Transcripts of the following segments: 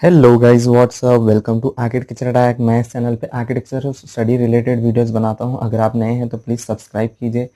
Hello guys, what's up, welcome to orchid kitchen attack. मैं इस channel पे आर्किटेक्चर स्टडी रिलेटेड वीडियोस बनाता हूं। अगर आप नए हैं तो प्लीज़ सब्सक्राइब कीजिए,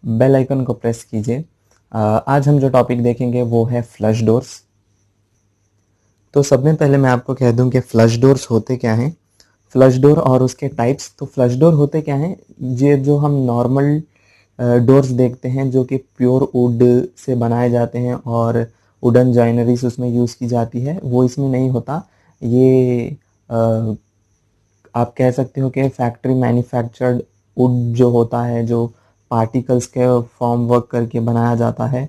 बेल आइकन को प्रेस कीजिए। आज हम जो टॉपिक देखेंगे वो है फ्लश डोर्स। तो सबसे पहले मैं आपको कह दूं कि फ्लश डोर्स होते क्या हैं, फ्लश डोर और उसके टाइप्स। तो फ्लश डोर होते क्या हैं, ये जो हम नॉर्मल डोर्स देखते हैं जो कि प्योर वुड से बनाए जाते हैं और वुडन जॉइनरीज उसमें यूज़ की जाती है, वो इसमें नहीं होता। ये अ, आप कह सकते हो कि फैक्ट्री मैन्युफैक्चर्ड वुड जो होता है, जो पार्टिकल्स के फॉर्म वर्क करके बनाया जाता है,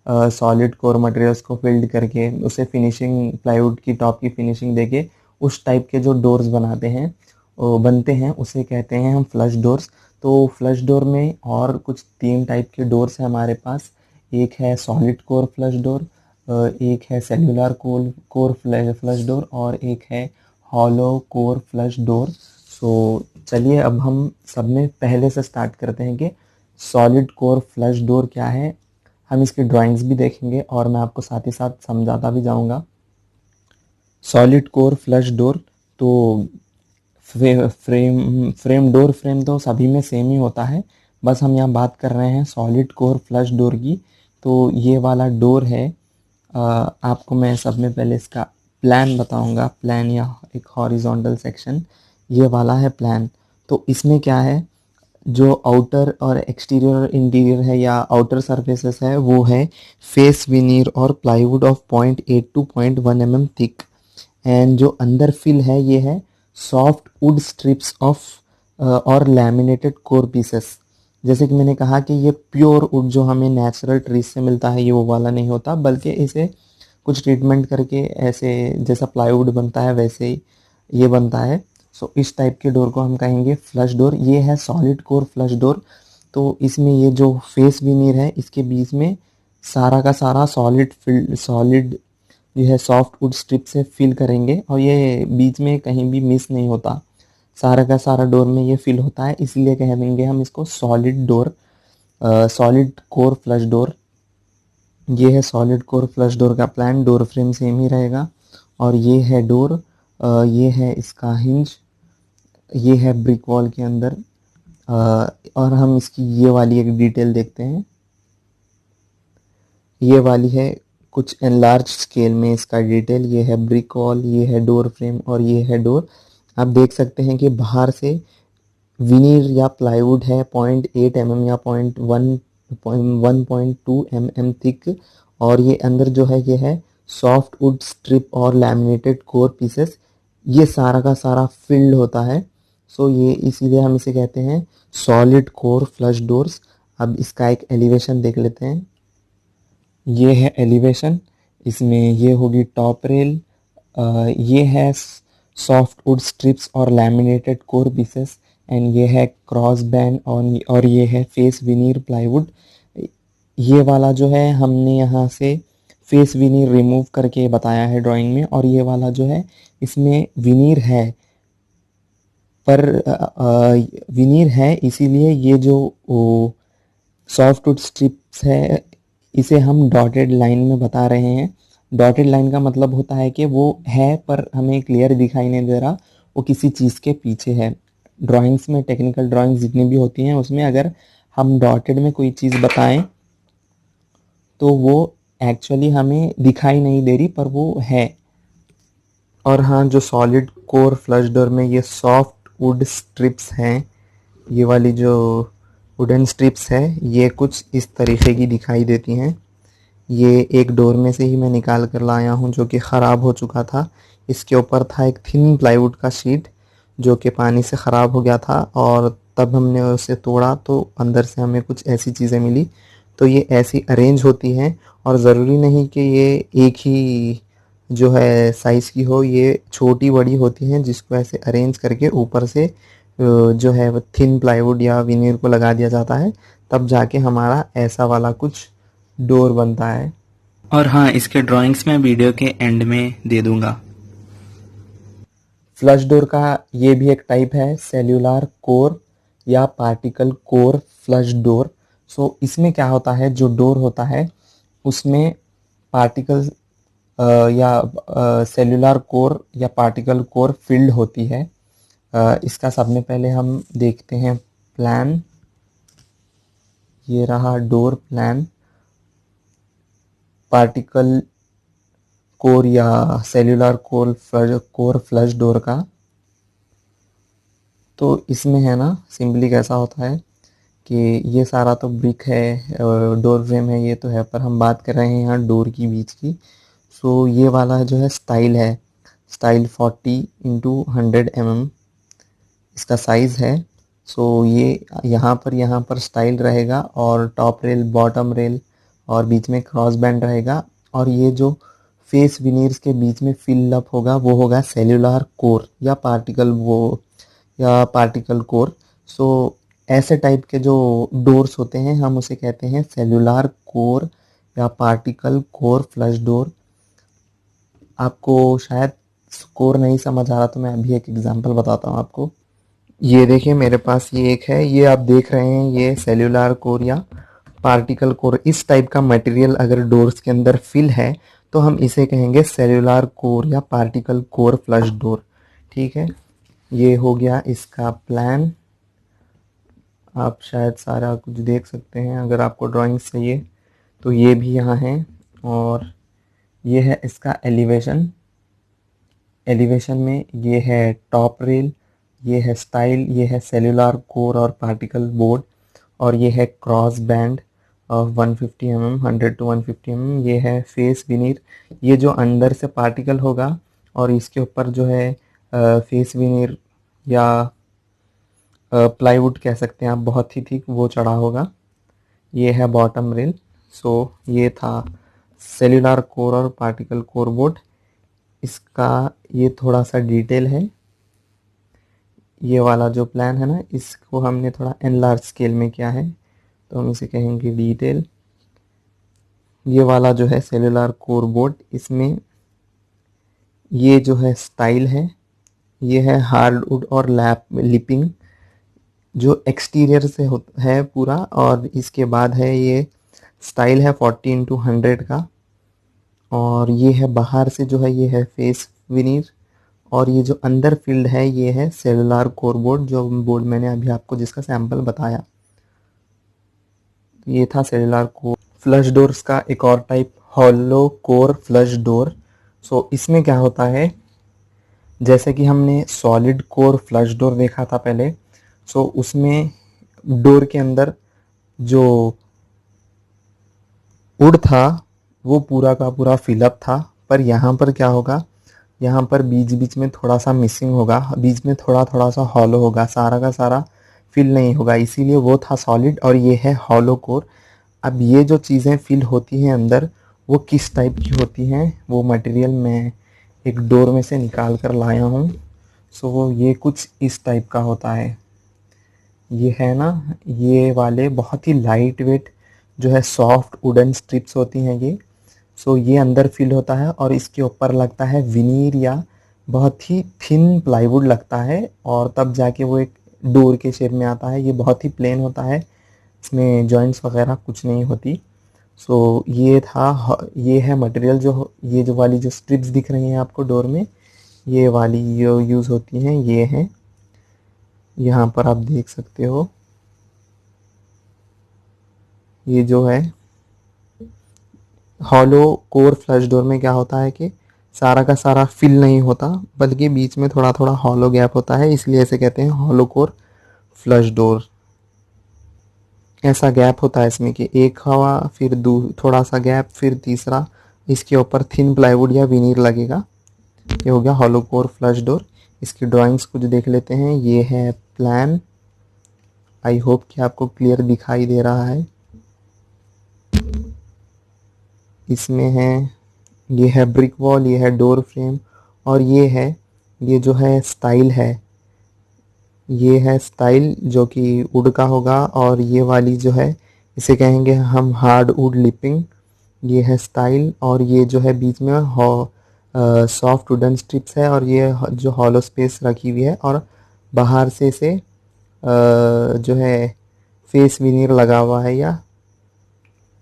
सॉलिड कोर मटेरियल्स को फिल्ड करके उसे फिनिशिंग, प्लाईवुड की टॉप की फिनिशिंग देके उस टाइप के जो डोर्स बनाते हैं, बनते हैं, उसे कहते हैं हम फ्लश डोर्स। तो फ्लश डोर में और कुछ 3 टाइप के डोर्स हैं हमारे पास। एक है सॉलिड कोर फ्लश डोर, एक है सेल्यूलर कोर फ्लश डोर और एक है हॉलो कोर फ्लश डोर। सो चलिए अब हम सब में पहले से स्टार्ट करते हैं कि सॉलिड कोर फ्लश डोर क्या है। हम इसकी ड्राइंग्स भी देखेंगे और मैं आपको साथ ही साथ समझाता भी जाऊंगा। सॉलिड कोर फ्लश डोर, तो फ्रेम तो सभी में सेम ही होता है, बस हम यहाँ बात कर रहे हैं सॉलिड कोर फ्लश डोर की। तो ये वाला डोर है। आपको मैं सब में पहले इसका प्लान बताऊंगा, प्लान या एक हॉरिजॉन्टल सेक्शन। ये वाला है प्लान। तो इसमें क्या है, जो आउटर और एक्सटीरियर और इंटीरियर है या आउटर सरफेसेस है वो है फेस विनीर और plywood of 0.8 to 0.1 mm thick. And जो अंदर फिल है ये है सॉफ्ट वुड स्ट्रिप्स ऑफ और लैमिनेटेड कोर पीसेस। जैसे कि मैंने कहा कि ये प्योर वुड जो हमें नेचुरल ट्रीज से मिलता है, ये वो वाला नहीं होता, बल्कि इसे कुछ ट्रीटमेंट करके ऐसे जैसा प्लाईवुड बनता है वैसे ही ये बनता है। सो इस टाइप के डोर को हम कहेंगे फ्लश डोर। ये है सॉलिड कोर फ्लश डोर। तो इसमें ये जो फेस विनीर है इसके बीच में सारा का सारा सॉलिड ये है सॉफ्ट वुड स्ट्रिप से फिल करेंगे और ये बीच में कहीं भी मिस नहीं होता। सारा का सारा डोर में ये फिल होता है, इसलिए कह देंगे हम इसको solid door, solid core flush door. ये है सॉलिड कोर फ्लश डोर का प्लान। डोर फ्रेम सेम ही रहेगा और ये है डोर। ये है इसका हिंज। ये है ब्रिक वॉल के अंदर। और हम इसकी ये वाली एक डिटेल देखते हैं। ये वाली है कुछ एनलार्ज स्केल में इसका डिटेल। ये है ब्रिक वॉल, ये है डोर फ्रेम और ये है डोर। आप देख सकते हैं कि बाहर से विनीर या प्लाईवुड है 0.8 mm या 1.2 mm थिक। और ये अंदर जो है ये है सॉफ्ट वुड स्ट्रिप और लैमिनेटेड कोर पीसेस। ये सारा का सारा फिल्ड होता है। सो ये इसीलिए हम इसे कहते हैं सॉलिड कोर फ्लश डोर्स। अब इसका एक एलिवेशन देख लेते हैं। ये है एलिवेशन। इसमें ये होगी टॉप रेल, ये है सॉफ्ट वुड स्ट्रिप्स और लैमिनेटेड कोर पीसेस, एंड ये है क्रॉस बैंड और ये है फेस विनीर प्लाईवुड। ये वाला जो है हमने यहाँ से फेस विनीर रिमूव करके बताया है ड्राइंग में, और ये वाला जो है इसमें विनीर है, पर विनीर है इसीलिए ये जो सॉफ्ट वुड स्ट्रिप्स है इसे हम डॉटेड लाइन में बता रहे हैं। डॉटेड लाइन का मतलब होता है कि वो है पर हमें क्लियर दिखाई नहीं दे रहा, वो किसी चीज़ के पीछे है। ड्राइंग्स में, टेक्निकल ड्राइंग्स जितनी भी होती हैं उसमें अगर हम डॉटेड में कोई चीज़ बताएं तो वो एक्चुअली हमें दिखाई नहीं दे रही पर वो है। और हाँ, जो सॉलिड कोर फ्लश डोर में ये सॉफ्ट वुड स्ट्रिप्स हैं, ये वाली जो वुडन स्ट्रिप्स है ये कुछ इस तरीके की दिखाई देती हैं। ये एक डोर में से ही मैं निकाल कर लाया हूँ जो कि ख़राब हो चुका था। इसके ऊपर था एक थिन प्लाईवुड का शीट जो कि पानी से ख़राब हो गया था, और तब हमने उसे तोड़ा तो अंदर से हमें कुछ ऐसी चीज़ें मिली। तो ये ऐसी अरेंज होती हैं, और ज़रूरी नहीं कि ये एक ही जो है साइज़ की हो, ये छोटी बड़ी होती हैं जिसको ऐसे अरेंज करके ऊपर से जो है वो थिन प्लाईवुड या विनीर को लगा दिया जाता है, तब जाके हमारा ऐसा वाला कुछ डोर बनता है। और हाँ, इसके ड्राइंग्स मैं वीडियो के एंड में दे दूंगा। फ्लश डोर का ये भी एक टाइप है, सेल्यूलर कोर या particle core flush door. So इसमें क्या होता है, जो डोर होता है उसमें पार्टिकल्स या सेल्युलर कोर या पार्टिकल कोर फिल्ड होती है। इसका सबसे पहले हम देखते हैं प्लान। ये रहा डोर प्लान पार्टिकल कोर या सेल्युलर कोर फ्लश डोर का। तो इसमें है ना सिंपली कैसा होता है कि ये सारा तो ब्रिक है, डोर फ्रेम है, ये तो है, पर हम बात कर रहे हैं यहाँ डोर की बीच की। सो ये वाला जो है स्टाइल है, स्टाइल 40x100 mm इसका साइज़ है। सो ये यहाँ पर स्टाइल रहेगा और टॉप रेल, बॉटम रेल और बीच में क्रॉस बैंड रहेगा। और ये जो फेस विनीर्स के बीच में फिल अप होगा वो होगा सेल्युलर कोर या पार्टिकल कोर। सो ऐसे टाइप के जो डोर्स होते हैं हम उसे कहते हैं सेल्युलर कोर या पार्टिकल कोर फ्लश डोर। आपको शायद कोर नहीं समझ आ रहा तो मैं अभी एक एग्जांपल बताता हूँ आपको। ये देखिए मेरे पास ये एक है, ये आप देख रहे हैं, ये सेल्युलर कोर या पार्टिकल कोर। इस टाइप का मटेरियल अगर डोर्स के अंदर फिल है तो हम इसे कहेंगे सेल्युलर कोर या पार्टिकल कोर फ्लश डोर। ठीक है, ये हो गया इसका प्लान। आप शायद सारा कुछ देख सकते हैं, अगर आपको ड्राइंग चाहिए तो ये भी यहाँ है। और ये है इसका एलिवेशन। एलिवेशन में ये है टॉप रेल, ये है स्टाइल, ये है सेल्युलर कोर और पार्टिकल बोर्ड, और ये है cross band of 150 mm, 100 to 150 mm। ये है फेस विनीर, ये जो अंदर से पार्टिकल होगा और इसके ऊपर जो है फेस विनीर या प्लाईवुड कह सकते हैं आप, बहुत ही थिक वो चढ़ा होगा। ये है बॉटम रेल। सो ये था सेल्युलर कोर और पार्टिकल कोर बोर्ड। इसका ये थोड़ा सा डिटेल है। ये वाला जो प्लान है ना, इसको हमने थोड़ा एनलार्ज स्केल में किया है तो हम इसे कहेंगे डिटेल। ये वाला जो है सेल्युलर कोर बोर्ड, इसमें ये जो है स्टाइल है, ये है हार्डवुड और लैप लिपिंग जो एक्सटीरियर से है पूरा। और इसके बाद है ये स्टाइल है 40x100 का। और ये है बाहर से जो है ये है फेस विनीर। और ये जो अंदर फील्ड है ये है सेलुलर कोर बोर्ड, जो बोर्ड मैंने अभी आपको जिसका सैंपल बताया। ये था सेलुलर कोर। फ्लश डोर्स का एक और type hollow core flush door. So इसमें क्या होता है, जैसे कि हमने सॉलिड कोर फ्लश डोर देखा था पहले। सो उसमें डोर के अंदर जो वुड था वो पूरा का पूरा फिलअप था। पर यहाँ पर क्या होगा, यहाँ पर बीच बीच में थोड़ा सा मिसिंग होगा, बीच में थोड़ा थोड़ा सा हॉलो होगा, सारा का सारा फिल नहीं होगा, इसीलिए वो था सॉलिड और ये है हॉलो कोर। अब ये जो चीज़ें फिल होती हैं अंदर वो किस टाइप की होती हैं, वो मटेरियल मैं एक डोर में से निकाल कर लाया हूँ। सो वो ये कुछ इस टाइप का होता है। ये है ना, ये वाले बहुत ही लाइट वेट जो है सॉफ्ट वुडन स्ट्रिप्स होती हैं ये। सो ये अंदर फिल होता है और इसके ऊपर लगता है विनीर या बहुत ही थिन प्लाईवुड लगता है, और तब जाके वो एक डोर के शेप में आता है। ये बहुत ही प्लेन होता है, इसमें जॉइंट्स वगैरह कुछ नहीं होती। सो ये था, ये है मटेरियल जो ये जो वाली जो स्ट्रिप्स दिख रही हैं आपको डोर में, ये वाली जो यूज़ होती हैं ये हैं, यहाँ पर आप देख सकते हो। ये जो है हॉलो कोर फ्लश डोर में क्या होता है कि सारा का सारा फिल नहीं होता, बल्कि बीच में थोड़ा थोड़ा हॉलो गैप होता है, इसलिए इसे कहते हैं हॉलो कोर फ्लश डोर। ऐसा गैप होता है इसमें कि एक हवा, फिर थोड़ा सा गैप, फिर तीसरा, इसके ऊपर थिन प्लाईवुड या विनीर लगेगा। ये हो गया हॉलो कोर फ्लश डोर। इसकी ड्राइंग्स कुछ देख लेते हैं। ये है प्लान। आई होप कि आपको क्लियर दिखाई दे रहा है। इसमें है, ये है ब्रिक वॉल, ये है डोर फ्रेम, और ये जो है स्टाइल है, ये है स्टाइल जो कि वुड का होगा। और ये वाली जो है इसे कहेंगे हम हार्ड वुड लिपिंग। ये है स्टाइल, और ये जो है बीच में सॉफ्ट वुडन स्ट्रिप्स है, और ये जो हॉलो स्पेस रखी हुई है, और बाहर से इसे जो है फेस विनीर लगा हुआ है या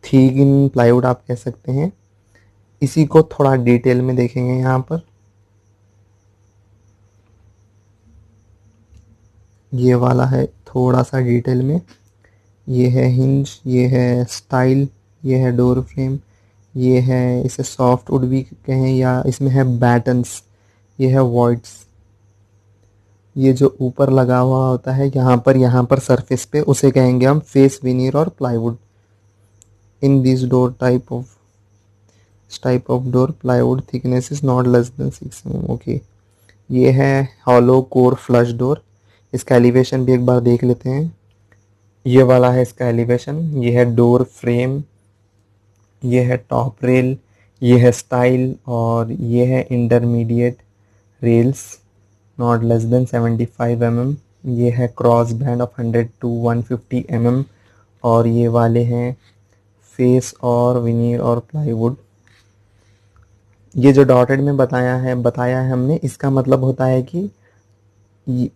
थिन प्लाईवुड आप कह सकते हैं। इसी को थोड़ा डिटेल में देखेंगे यहाँ पर। ये वाला है थोड़ा सा डिटेल में। ये है हिंज, ये है स्टाइल, ये है डोर फ्रेम, ये है, इसे सॉफ्ट वुड भी कहें या इसमें है बैटन्स, ये है वॉइड्स। ये जो ऊपर लगा हुआ होता है यहाँ पर सरफेस पे, उसे कहेंगे हम फेस विनीर और plywood. In this door type of door plywood thickness is not less than 6 mm। Okay, ये है हॉलो कोर फ्लश डोर। इसका एलिवेशन भी एक बार देख लेते हैं। ये वाला है इसका एलिवेशन। ये है डोर फ्रेम, ये है टॉप रेल, ये है स्टाइल और ये है intermediate rails not less than 75 mm। ये है cross band of 100 to 150 mm। और ये वाले हैं फेस और विनीर और प्लाईवुड। ये जो डॉटेड में बताया है हमने, इसका मतलब होता है कि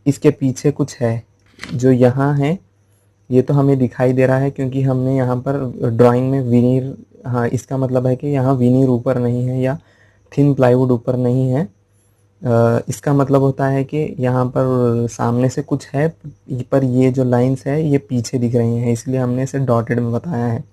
इसके पीछे कुछ है जो यहाँ है। ये तो हमें दिखाई दे रहा है क्योंकि हमने यहाँ पर ड्राइंग में विनीर, हाँ इसका मतलब है कि यहाँ विनीर ऊपर नहीं है या थिन प्लाईवुड ऊपर नहीं है। इसका मतलब होता है कि यहाँ पर सामने से कुछ है, पर ये जो लाइंस है ये पीछे दिख रही हैं, इसलिए हमने इसे डॉटेड में बताया है।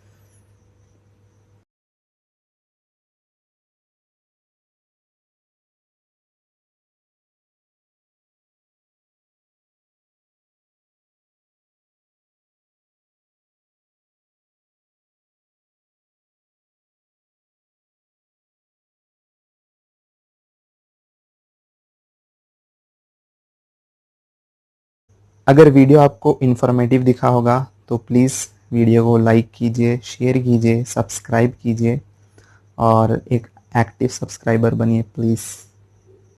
अगर वीडियो आपको इन्फॉर्मेटिव दिखा होगा तो प्लीज़ वीडियो को लाइक कीजिए, शेयर कीजिए, सब्सक्राइब कीजिए और एक एक्टिव सब्सक्राइबर बनिए प्लीज़।